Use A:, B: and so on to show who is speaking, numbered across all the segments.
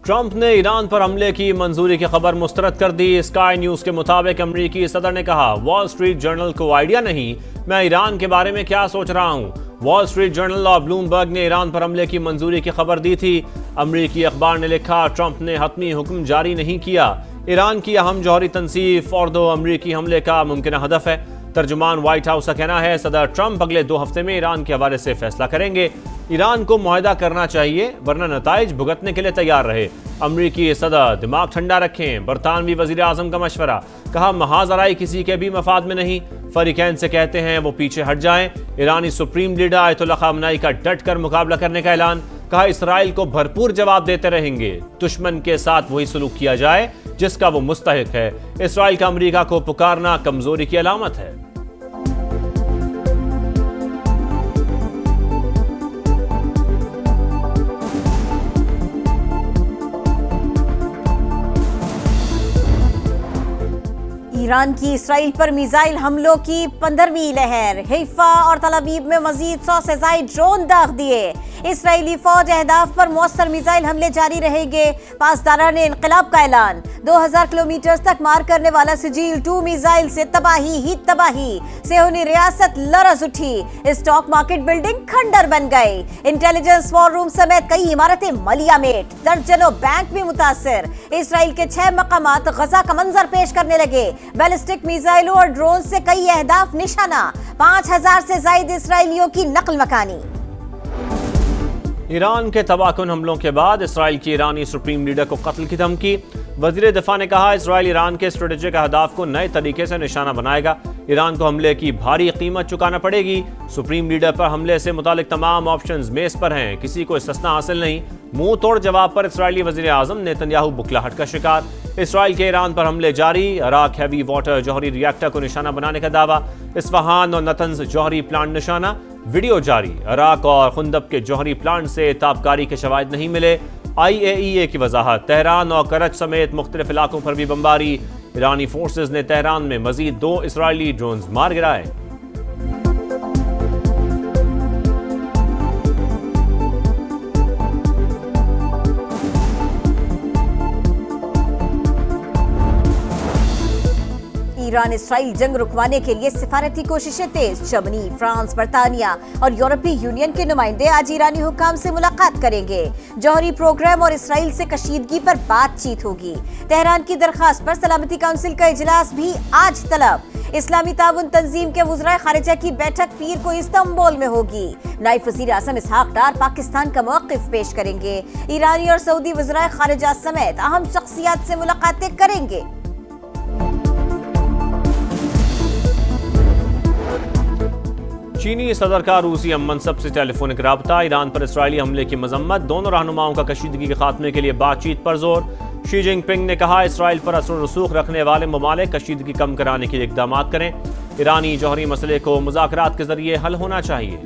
A: Trump ने Iran पर हमले की मंजूरी की खबर मुस्तरद कर दी। स्काई न्यूज के मुताबिक अमरीकी सदर ने कहा, वॉल स्ट्रीट जर्नल को आइडिया नहीं, मैं ईरान के बारे में क्या सोच रहा हूं। वॉल स्ट्रीट जर्नल और ब्लूमबर्ग ने ईरान पर हमले की मंजूरी की खबर दी थी। अमरीकी अखबार ने लिखा, ट्रंप ने हतमी हुक्म जारी नहीं किया। ईरान की अहम जौहरी तनसीफ और दो अमरीकी हमले का मुमकिन हदफ है। तर्जुमान व्हाइट हाउस का कहना है, सदर ट्रंप अगले 2 हफ्ते में ईरान के हवाले से फैसला करेंगे। ईरान को मुआहदा करना चाहिए, वरना नताइज भुगतने के लिए तैयार रहे। अमरीकी सदर दिमाग ठंडा रखें। बरतानवी वजीर आजम का मशवरा, कहा महाजराई किसी के भी मफाद में नहीं। फरीकैन से कहते हैं वो पीछे हट जाएं। ईरानी सुप्रीम लीडर आयतुल्लाह खामनेई का डट कर मुकाबला करने का ऐलान, कहा इसराइल को भरपूर जवाब देते रहेंगे। दुश्मन के साथ वही सलूक किया जाए जिसका वो मुस्तहिक है। इसराइल का अमरीका को पुकारना कमजोरी की अलामत है।
B: ईरान की इसराइल पर मिसाइल हमलों की 15वीं लहर। हैफा और तल अवीव में मजीद 100 से ज्यादा ड्रोन दाग दिए। इसराइली फौज अहदाफ पर मौसर मिसाइल हमले जारी रहेंगे। पासदारा ने इनकलाब का ऐलान। 2000 किलोमीटर तक मार करने वाला सिजील 2 मिसाइल से तबाही ही तबाही। सेहूनी रियासत लरज उठी। स्टॉक मार्केट बिल्डिंग खंडर बन गई। इंटेलिजेंस वॉर रूम समेत कई इमारतें मलियामेट। दर्जनों बैंक भी मुतासर। इसराइल के 6 मकामात गजा का मंजर पेश करने लगे। बैलिस्टिक मिसाइलों और ड्रोन से कई अहदाफ निशाना। 5000 से ज्यादा इसराइलियों की नकल मकानी।
A: ईरान के तबाहकुन हमलों के बाद इसराइल की ईरानी सुप्रीम लीडर को कत्ल की धमकी। वजीर दिफा ने कहा, इसराइल ईरान के स्ट्रेटेजिक अहदाफ को नए तरीके से निशाना बनाएगा। ईरान को हमले की भारी कीमत चुकाना पड़ेगी। सुप्रीम लीडर पर हमले से मुतालिक तमाम ऑप्शंस मेज पर हैं, किसी को इस्तिस्ना हासिल नहीं। मुंह तोड़ जवाब पर इसराइली वजीर आजम नेतन्याहू बुखलाहट का शिकार। इसराइल के ईरान पर हमले जारी। अराक हैवी वाटर जौहरी रिएक्टर को निशाना बनाने का दावा। इस्फहान और नतंज जौहरी प्लांट निशाना। वीडियो जारी। अराक और खुंदब के जौहरी प्लांट से ताबकारी के शवाहिद नहीं मिले। IAEA की वजाहत। तेहरान और करच समेत मुख्तलिफ इलाकों पर भी बमबारी। ईरानी फोर्सेज ने तेहरान में मजीद 2 इसराइली ड्रोन मार गिराए।
B: ईरान इसराइल जंग रुकवाने के लिए सिफारती कोशिशें तेज। जर्मनी, फ्रांस, बर्तानिया और यूरोपीय यूनियन के नुमाइंदे आज ईरानी हुकाम से मुलाकात करेंगे। जौहरी प्रोग्राम और इसराइल से कशीदगी पर बातचीत होगी। तेहरान की दरखास्त पर सलामती काउंसिल का इजलास भी आज तलब। इस्लामी ताउन तंजीम के वज़राए खारिजा की बैठक पीर को इस्तांबुल में होगी। नायब वज़ीर आज़म इसहाक डार पाकिस्तान का मौक़िफ़ पेश करेंगे। ईरानी और सऊदी वज़राए खारिजा समेत अहम शख्सियात से मुलाकातें करेंगे।
A: चीनी सदर का रूसी मनसब से टेलीफोनिक राबता। ईरान पर इसराइली हमले की मजम्मत। दोनों रहनुमाओं का कशीदगी के खात्मे के लिए बातचीत पर जोर। शी जिनपिंग ने कहा, इसराइल पर असर रसूख रखने वाले ममालिक कशीदगी कम कराने के लिए इक़दाम करें। ईरानी जौहरी मसले को मुज़ाकरात के जरिए हल होना चाहिए।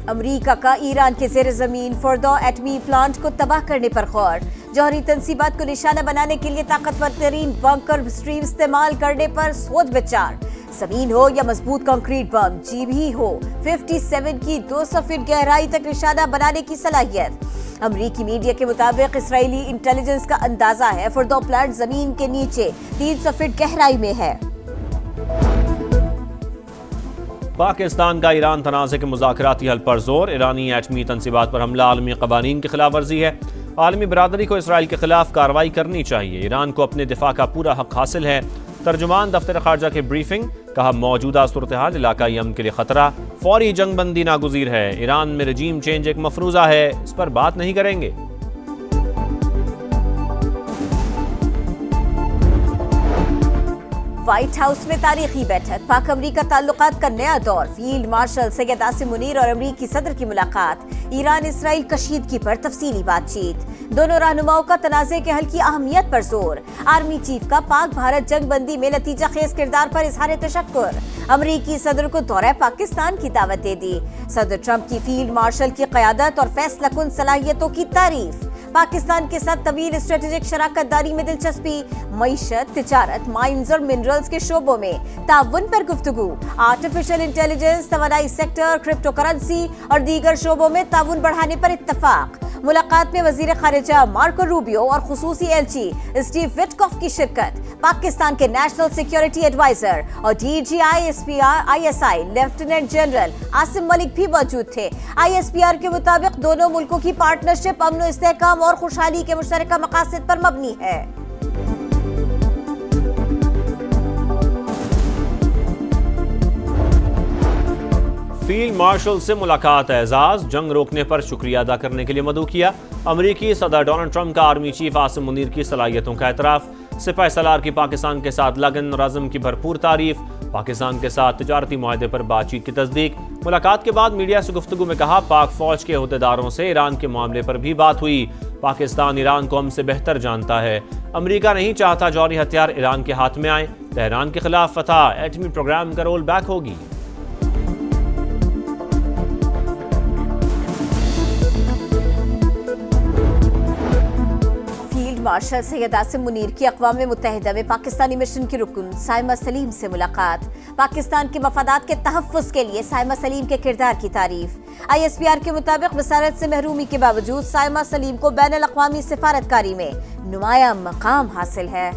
B: अमरीका का ईरान के ज़ेर ज़मीन फर्दो एटमी प्लांट को तबाह करने पर गौर। जौहरी तनसीबात को निशाना बनाने के लिए ताकतवर तरीन बंकर स्ट्रीम इस्तेमाल करने पर सोच विचार। जमीन हो या मजबूत कंक्रीट बम, जी भी हो, 57 की 200 फीट गहराई तक निशाना बनाने की सलाहियत। अमरीकी मीडिया के मुताबिक इसराइली इंटेलिजेंस का अंदाजा है फर्दो प्लांट जमीन के नीचे 300 फीट गहराई में है।
A: पाकिस्तान का ईरान तनाज़े के मुज़ाकराती हल पर जोर। ईरानी एटमी तनसीबात पर हमला आलमी क़वानीन की खिलाफ वर्जी है। आलमी बरादरी को इसराइल के खिलाफ कार्रवाई करनी चाहिए। ईरान को अपने दिफा का पूरा हक हासिल है। तर्जुमान दफ्तर खारजा के ब्रीफिंग, कहा मौजूदा सूरत हाल इलाकाई अमन के लिए खतरा। फौरी जंग बंदी नागुज़ीर है। ईरान में रजीम चेंज एक मफरूज़ा है, इस पर बात नहीं करेंगे।
B: व्हाइट हाउस में तारीखी बैठक। पाक अमरीका ताल्लुकात का नया दौर। फील्ड मार्शल सैयद आसिम मुनीर और अमरीकी सदर की मुलाकात। ईरान इसराइल कशीदगी पर तफसीली बातचीत। दोनों रहनुमाओं का तनाज़े के हल की अहमियत पर जोर। आर्मी चीफ का पाक भारत जंग बंदी में नतीजा खेज किरदार पर इजहार तशक्कुर। अमरीकी सदर को दौरा पाकिस्तान की दावत दे दी। सदर ट्रंप की फील्ड मार्शल की क़यादत और फैसला कुन सलाहियतों की तारीफ। पाकिस्तान के साथ तवील स्ट्रेटेजिक शराकत दारी में दिलचस्पी, मईशत, तिजारत, माइंस और मिनरल्स के शोबों में ताउन पर गुफ्तगू, आर्टिफिशियल इंटेलिजेंस, तवानाई सेक्टर, क्रिप्टो करेंसी और दीगर शोबों में ताउन बढ़ाने पर इत्तफाक। मुलाकात में वजीर खारिजा मार्को रूबियो और खुसूसी एलची स्टीव विटकॉफ की शिरकत। पाकिस्तान के नेशनल सिक्योरिटी एडवाइजर और DG ISPR lieutenant general Asim Malik भी मौजूद थे। ISPR के मुताबिक दोनों मुल्कों की पार्टनरशिप अमन, इस्तेहकाम और खुशहाली के मुश्तरका मकासद पर मबनी है।
A: फील्ड मार्शल से मुलाकात, एजाज, जंग रोकने पर शुक्रिया अदा करने के लिए मदऊ किया। अमरीकी सदर डोनाल्ड ट्रंप का आर्मी चीफ आसिम मुनीर की सलाहियतों का एतराफ। सिपाही सलार की पाकिस्तान के साथ लगन और अज़म की भरपूर तारीफ। पाकिस्तान के साथ तिजारती मुआहदे पर बातचीत की तस्दीक। मुलाकात के बाद मीडिया से गुफ्तगू में कहा, पाक फौज के अहदेदारों से ईरान के मामले पर भी बात हुई। पाकिस्तान ईरान को हमसे बेहतर जानता है। अमरीका नहीं चाहता जौहरी हथियार ईरान के हाथ में आए। तेहरान के खिलाफ फतह, एटमी प्रोग्राम का रोल बैक होगी।
B: मार्शल सैयद आसिम मुनीर की अक़वाम मुत्तहिदा में पाकिस्तानी मिशन की रुकन साइमा सलीम से मुलाकात। पाकिस्तान के मफादात के तहफ़्फ़ुज़ के लिए साइमा सलीम के किरदार की तारीफ। ISPR के मुताबिक वसारत से महरूमी के बावजूद साइमा सलीम को बैनुल अक़वामी सिफारतकारी में नुमाया मकाम हासिल है।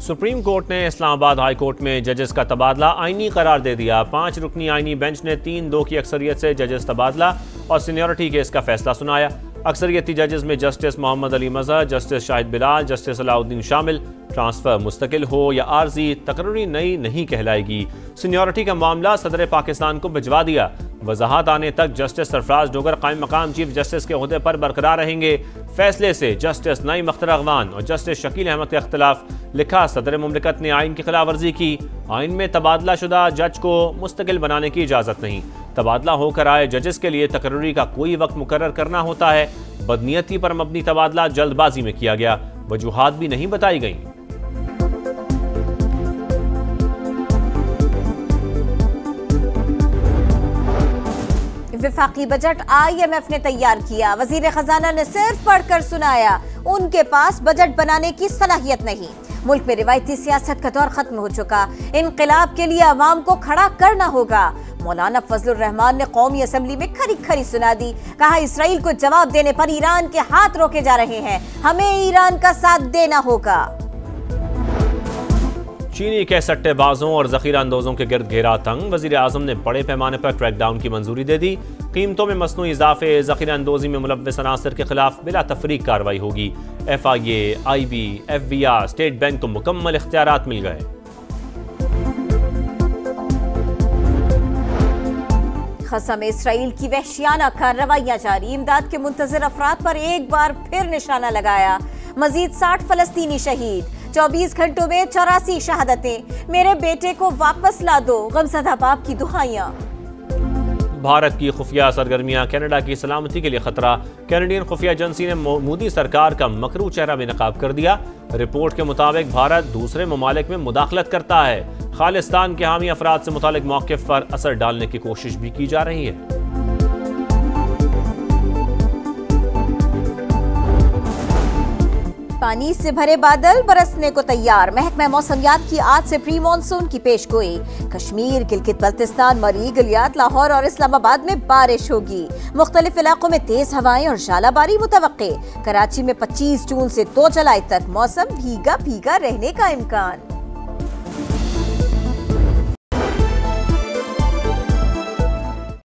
A: सुप्रीम कोर्ट ने इस्लामाबाद हाई कोर्ट में जजेस का तबादला आईनी करार दे दिया। 5 रुकनी आईनी बेंच ने 3-2 की अक्सरियत से जजेस तबादला और सीनियरिटी केस का फैसला सुनाया। अक्सरियती जजेस में justice Mohammad Ali Mazhar, justice Shahid Bilal, justice Alauddin शामिल। ट्रांसफर मुस्तकिल हो या आर्जी, तकर्री नई नहीं कहलाएगी। सीनियरिटी का मामला सदर पाकिस्तान को भिजवा दिया। वजाहत आने तक जस्टिस सरफराज डोगर कायम मकाम चीफ जस्टिस के ओहदे पर बरकरार रहेंगे। फैसले से जस्टिस नईम अख्तर अगवान और जस्टिस शकील अहमद के अख्तिलाफ। लिखा, सदर मुमलिकत ने आइन की खिलाफ वर्जी की। आइन में तबादला शुदा जज को मुस्तकिल बनाने की इजाज़त नहीं। तबादला होकर आए जजेस के लिए तकर्री का कोई वक्त मुकर्रर करना होता है। बदनीयती पर मबनी तबादला जल्दबाजी में किया गया। वजूहात भी नहीं बताई गई।
B: विफाकी बजट IMF ने तैयार किया। वजीर खजाना ने सिर्फ पढ़कर सुनाया। उनके पास बजट बनाने की सलाहियत नहीं। मुल्क में रिवायती सियासत का दौर खत्म हो चुका। इनकलाब के लिए अवाम को खड़ा करना होगा। मौलाना फजलुर रहमान ने कौमी असम्बली में खरी खरी सुना दी। कहा, इसराइल को जवाब देने पर ईरान के हाथ रोके जा रहे हैं। हमें ईरान का साथ देना होगा।
A: चीनी के सट्टेबाजों और जखीरा अंदोजों के गिर्द घेरा तंग। वजीर आजम ने बड़े पैमाने पर क्रैकडाउन की मंजूरी दे दी। कीमतों में मसनूई इजाफे, जखीरा अंदोजी में मुलव्वस अनासर के खिलाफ बिला तफरीक कार्रवाई होगी। FIA, IB, FBR, state bank को मुकम्मल इख्तियारात मिल गए।
B: ग़ज़ा में इसराइल की वहशियाना कार्रवाइयां जारी। इमदाद के मुंतज़िर अफराद पर एक बार फिर निशाना लगाया। मजीद 60 फलस्तीनी शहीद। 24 घंटों में 84 शहादतें। मेरे बेटे को वापस ला दो, गमज़दा बाप की दुहाइयां।
A: भारत की खुफिया सरगर्मियां कनाडा की सलामती के लिए खतरा। कैनेडियन खुफिया एजेंसी ने मोदी सरकार का मकरू चेहरा बेनकाब कर दिया। रिपोर्ट के मुताबिक भारत दूसरे ममालिक में मुदाखलत करता है। खालिस्तान के हामी अफराद से मुतालिक मौक़िफ़ पर असर डालने की कोशिश भी की जा रही है।
B: पानी से भरे बादल बरसने को तैयार। महकमा मौसमियात की आज से प्री मानसून की पेशगोई। कश्मीर, गिलगित बल्तिस्तान, मरी, गलियात, लाहौर और इस्लामाबाद में बारिश होगी। मुख्तलिफ इलाकों में तेज हवाएं और जालाबारी मुतवक्के। कराची में 25 जून से 2 जुलाई तक मौसम भीगा भीगा रहने का इम्कान।